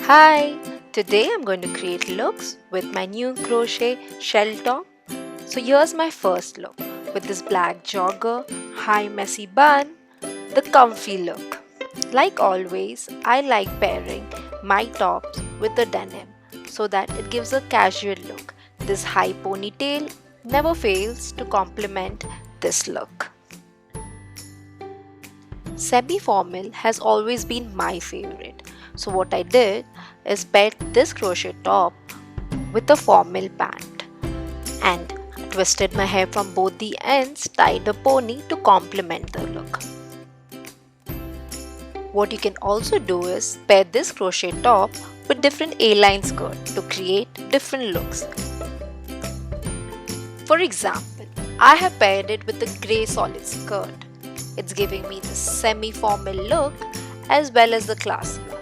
Hi! Today I'm going to create looks with my new crochet shell top. So here's my first look with this black jogger, high messy bun, the comfy look. Like always, I like pairing my tops with the denim so that it gives a casual look. This high ponytail never fails to complement this look. Semi-formal has always been my favorite. So what I did is pair this crochet top with a formal pant and twisted my hair from both the ends, tied a pony to complement the look. What you can also do is pair this crochet top with different A-line skirt to create different looks. For example, I have paired it with the grey solid skirt. It's giving me the semi-formal look as well as the classy one.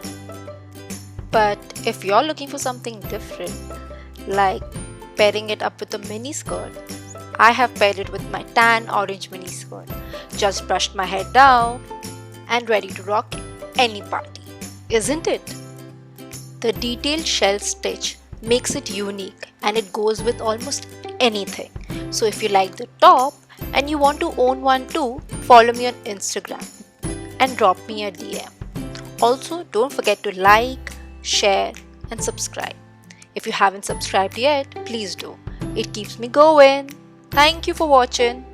But if you're looking for something different, like pairing it up with a mini skirt, I have paired it with my tan orange mini skirt. Just brushed my hair down and ready to rock any party, isn't it? The detailed shell stitch makes it unique and it goes with almost anything. So if you like the top and you want to own one too, follow me on Instagram and drop me a DM. Also, don't forget to like, share and subscribe. If you haven't subscribed yet, please do. It keeps me going. Thank you for watching.